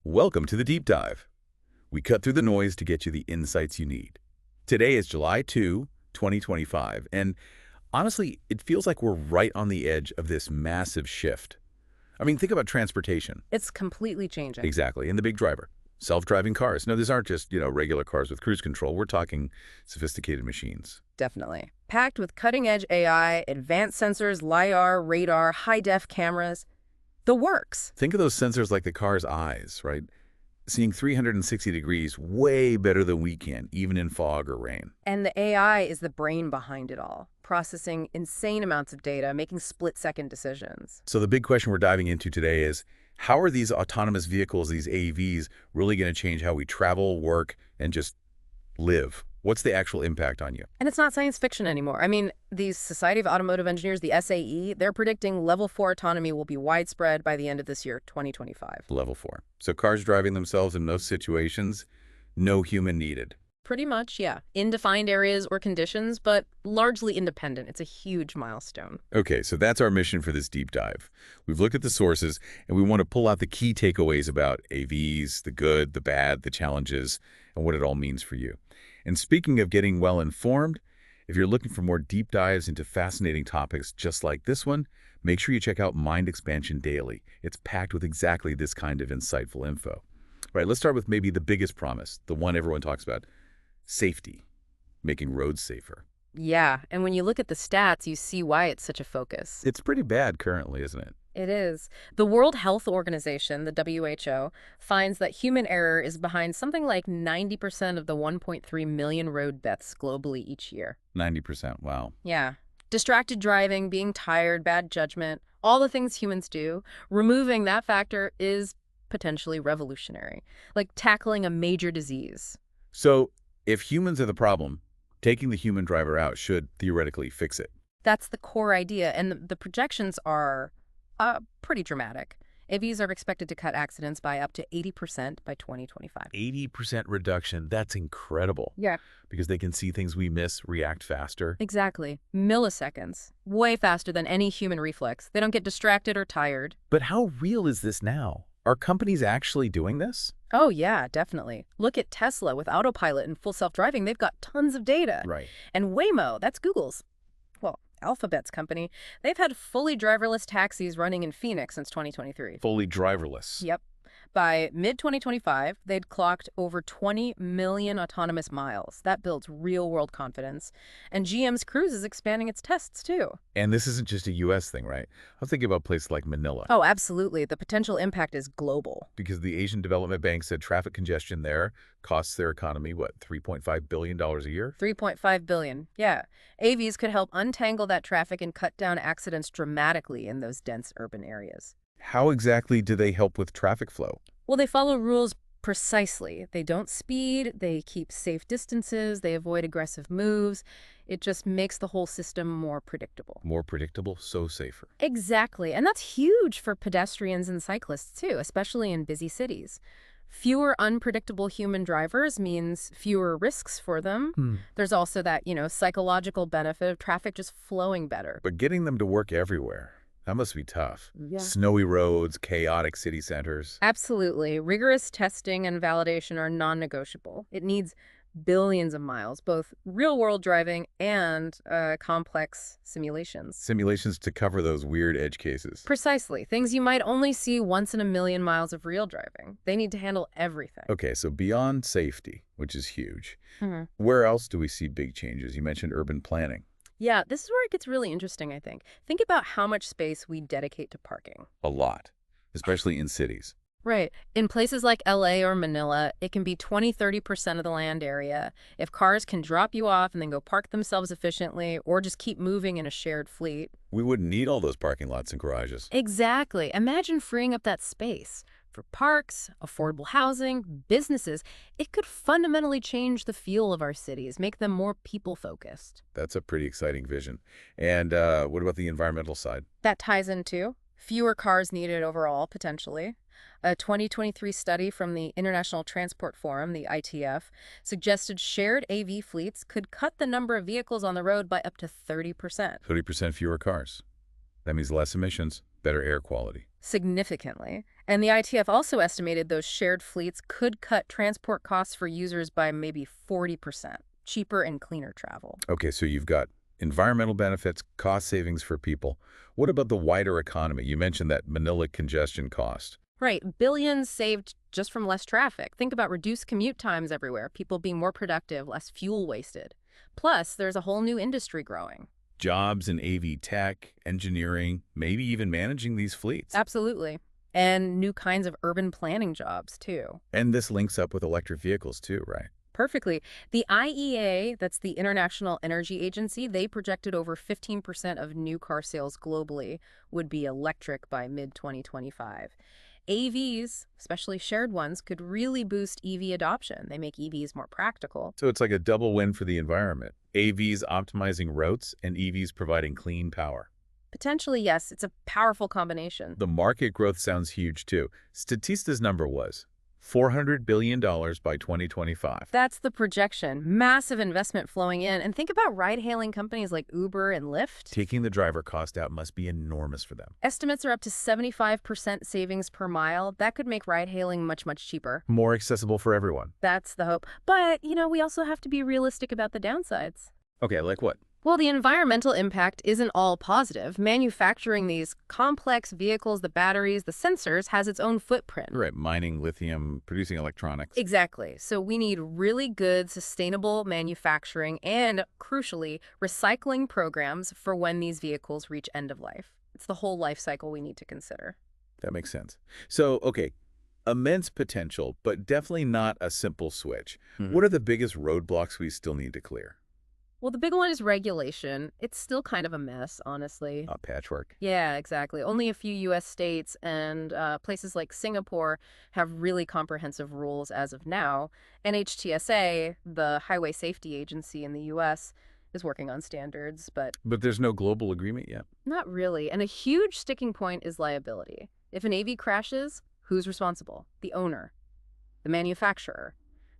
Welcome to the Deep Dive. We cut through the noise to get you the insights you need. Today is July 2, 2025, and honestly, it feels like we're right on the edge of this massive shift. I mean, think about transportation. It's completely changing. Exactly, and the big driver. Self-driving cars. No, these aren't just, regular cars with cruise control. We're talking sophisticated machines. Definitely. Packed with cutting-edge AI, advanced sensors, LiDAR, radar, high-def cameras. The works. Think of those sensors like the car's eyes, right? Seeing 360 degrees way better than we can, even in fog or rain. And the AI is the brain behind it all, processing insane amounts of data, making split-second decisions. So the big question we're diving into today is, how are these autonomous vehicles, these AVs, really going to change how we travel, work, and just live? What's the actual impact on you? And it's not science fiction anymore. I mean, the Society of Automotive Engineers, the SAE, they're predicting level 4 autonomy will be widespread by the end of this year, 2025. Level 4. So cars driving themselves in most situations, no human needed. Pretty much, yeah. In defined areas or conditions, but largely independent. It's a huge milestone. Okay, so that's our mission for this deep dive. We've looked at the sources, and we want to pull out the key takeaways about AVs, the good, the bad, the challenges, and what it all means for you. And speaking of getting well informed, if you're looking for more deep dives into fascinating topics just like this one, make sure you check out Mind Expansion Daily. It's packed with exactly this kind of insightful info. All right, let's start with maybe the biggest promise, the one everyone talks about. Safety, making roads safer. Yeah, and when you look at the stats, you see why it's such a focus. It's pretty bad currently, isn't it? It is. The World Health Organization, the WHO, finds that human error is behind something like 90% of the 1.3 million road deaths globally each year. 90%, wow. Yeah. Distracted driving, being tired, bad judgment, all the things humans do, removing that factor is potentially revolutionary, like tackling a major disease. So, if humans are the problem, taking the human driver out should theoretically fix it. That's the core idea, and the projections are pretty dramatic. AVs are expected to cut accidents by up to 80% by 2025. 80% reduction, that's incredible. Yeah. Because they can see things we miss, react faster. Exactly. Milliseconds. Way faster than any human reflex. They don't get distracted or tired. But how real is this now? Are companies actually doing this? Oh, yeah, definitely. Look at Tesla with autopilot and full self-driving. They've got tons of data. Right. And Waymo, that's Google's. Well, Alphabet's company. They've had fully driverless taxis running in Phoenix since 2023. Fully driverless. Yep. By mid-2025, they'd clocked over 20 million autonomous miles. That builds real-world confidence. And GM's Cruise is expanding its tests, too. And this isn't just a U.S. thing, right? I was thinking about places like Manila. Oh, absolutely. The potential impact is global. Because the Asian Development Bank said traffic congestion there costs their economy, what, $3.5 billion a year? $3.5 billion, yeah. AVs could help untangle that traffic and cut down accidents dramatically in those dense urban areas. How exactly do they help with traffic flow? Well, they follow rules precisely. They don't speed, they keep safe distances, they avoid aggressive moves. It just makes the whole system more predictable. More predictable, so safer. Exactly, and that's huge for pedestrians and cyclists too, especially in busy cities. Fewer unpredictable human drivers means fewer risks for them. There's also that, psychological benefit of traffic just flowing better. But getting them to work everywhere, that must be tough. Yeah. Snowy roads, chaotic city centers. Absolutely. Rigorous testing and validation are non-negotiable. It needs billions of miles, both real-world driving and complex simulations. Simulations to cover those weird edge cases. Precisely. Things you might only see once in a million miles of real driving. They need to handle everything. Okay, so beyond safety, which is huge, where else do we see big changes? You mentioned urban planning. Yeah, this is where it gets really interesting, I think. Think about how much space we dedicate to parking. A lot, especially in cities. Right. In places like LA or Manila, it can be 20–30% of the land area. If cars can drop you off and then go park themselves efficiently or just keep moving in a shared fleet. We wouldn't need all those parking lots and garages. Exactly. Imagine freeing up that space for parks, affordable housing, businesses. It could fundamentally change the feel of our cities, make them more people-focused. That's a pretty exciting vision. And what about the environmental side? That ties in too. Fewer cars needed overall, potentially. A 2023 study from the International Transport Forum, the ITF, suggested shared AV fleets could cut the number of vehicles on the road by up to 30%. 30% fewer cars. That means less emissions, better air quality. Significantly. And the ITF also estimated those shared fleets could cut transport costs for users by maybe 40%, cheaper and cleaner travel. Okay, so you've got environmental benefits, cost savings for people. What about the wider economy? You mentioned that Manila congestion cost. Right, billions saved just from less traffic. Think about reduced commute times everywhere, people being more productive, less fuel wasted. Plus, there's a whole new industry growing. Jobs in AV tech, engineering, maybe even managing these fleets. Absolutely. And new kinds of urban planning jobs, too. And this links up with electric vehicles too, right? Perfectly. The IEA, that's the International Energy Agency, they projected over 15% of new car sales globally would be electric by mid-2025. AVs, especially shared ones, could really boost EV adoption. They make EVs more practical. So it's like a double win for the environment. AVs optimizing routes and EVs providing clean power. Potentially, yes, it's a powerful combination. The market growth sounds huge too. Statista's number was $400 billion by 2025. That's the projection. Massive investment flowing in. And think about ride-hailing companies like Uber and Lyft. Taking the driver cost out must be enormous for them. Estimates are up to 75% savings per mile. That could make ride-hailing much, much cheaper. More accessible for everyone. That's the hope. But, we also have to be realistic about the downsides. Okay, like what? Well, the environmental impact isn't all positive. Manufacturing these complex vehicles, the batteries, the sensors, has its own footprint. Right, mining lithium, producing electronics. Exactly. So we need really good, sustainable manufacturing and, crucially, recycling programs for when these vehicles reach end of life. It's the whole life cycle we need to consider. That makes sense. So, okay, immense potential, but definitely not a simple switch. What are the biggest roadblocks we still need to clear? Well, the big one is regulation. It's still kind of a mess, honestly. Patchwork. Yeah, exactly. Only a few U.S. states and places like Singapore have really comprehensive rules as of now. NHTSA, the Highway Safety Agency in the U.S., is working on standards, but But there's no global agreement yet. not really. And a huge sticking point is liability. If an AV crashes, who's responsible? The owner, the manufacturer,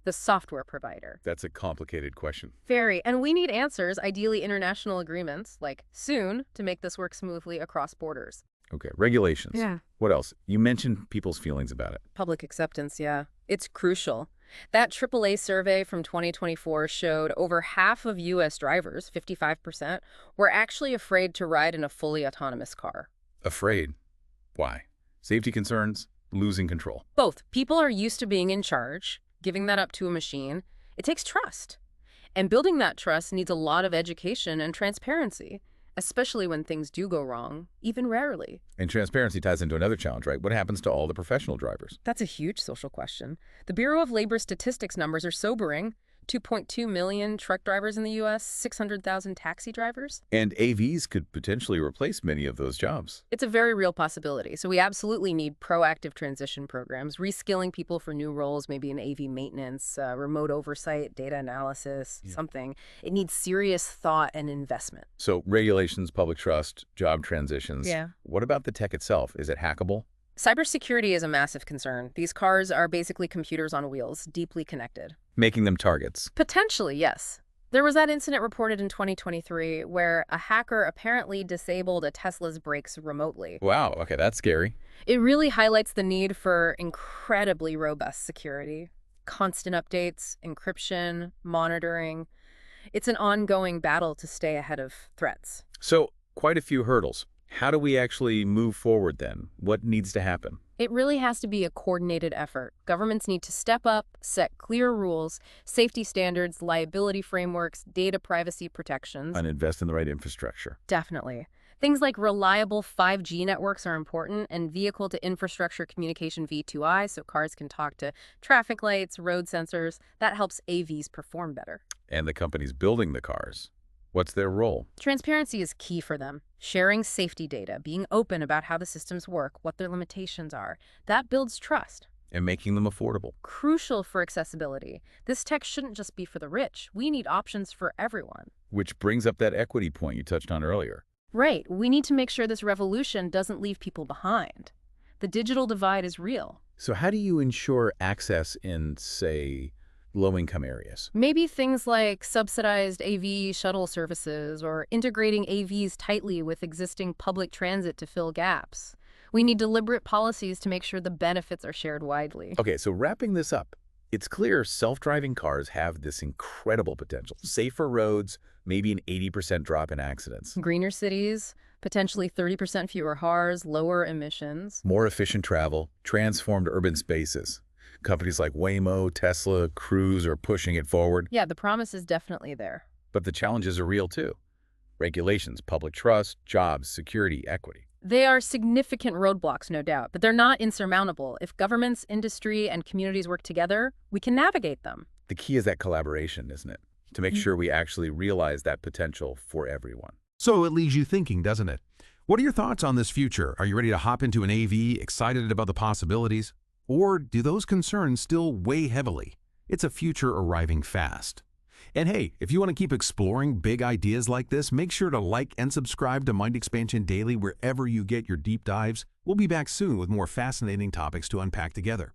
the software provider. That's a complicated question. Very. And we need answers, ideally international agreements, like soon, to make this work smoothly across borders. Okay, regulations. Yeah. What else? You mentioned people's feelings about it. Public acceptance, yeah. It's crucial. That AAA survey from 2024 showed over half of U.S. drivers, 55%, were actually afraid to ride in a fully autonomous car. Afraid. Why? Safety concerns? Losing control? Both. People are used to being in charge. Giving that up to a machine, it takes trust. And building that trust needs a lot of education and transparency, especially when things do go wrong, even rarely. And transparency ties into another challenge, right? What happens to all the professional drivers? That's a huge social question. The Bureau of Labor Statistics numbers are sobering. 2.2 million truck drivers in the U.S., 600,000 taxi drivers. And AVs could potentially replace many of those jobs. It's a very real possibility. So we absolutely need proactive transition programs, reskilling people for new roles, maybe in AV maintenance, remote oversight, data analysis, something. It needs serious thought and investment. So regulations, public trust, job transitions. Yeah. What about the tech itself? Is it hackable? Cybersecurity is a massive concern. These cars are basically computers on wheels, deeply connected. Making them targets. Potentially, yes. There was that incident reported in 2023 where a hacker apparently disabled a Tesla's brakes remotely. Wow, okay, that's scary. It really highlights the need for incredibly robust security. Constant updates, encryption, monitoring. It's an ongoing battle to stay ahead of threats. So, quite a few hurdles. How do we actually move forward then? What needs to happen? It really has to be a coordinated effort. Governments need to step up, set clear rules, safety standards, liability frameworks, data privacy protections. And invest in the right infrastructure. Definitely. Things like reliable 5G networks are important, and vehicle-to-infrastructure communication V2I, so cars can talk to traffic lights, road sensors. That helps AVs perform better. And the companies building the cars. What's their role? Transparency is key for them. Sharing safety data, being open about how the systems work, what their limitations are. That builds trust. And making them affordable. Crucial for accessibility. This tech shouldn't just be for the rich. We need options for everyone. Which brings up that equity point you touched on earlier. Right. We need to make sure this revolution doesn't leave people behind. The digital divide is real. So how do you ensure access in, say, low-income areas? Maybe things like subsidized AV shuttle services or integrating AVs tightly with existing public transit to fill gaps. We need deliberate policies to make sure the benefits are shared widely. Okay, so wrapping this up, it's clear self-driving cars have this incredible potential. Safer roads, maybe an 80% drop in accidents. Greener cities, potentially 30% fewer cars, lower emissions. More efficient travel, transformed urban spaces. Companies like Waymo, Tesla, Cruise are pushing it forward. Yeah, the promise is definitely there. But the challenges are real too. Regulations, public trust, jobs, security, equity. They are significant roadblocks, no doubt, but they're not insurmountable. If governments, industry, and communities work together, we can navigate them. The key is that collaboration, isn't it? To make sure we actually realize that potential for everyone. So it leaves you thinking, doesn't it? What are your thoughts on this future? Are you ready to hop into an AV, excited about the possibilities? Or do those concerns still weigh heavily? It's a future arriving fast. And hey, if you want to keep exploring big ideas like this, make sure to like and subscribe to Mind Expansion Daily wherever you get your deep dives. We'll be back soon with more fascinating topics to unpack together.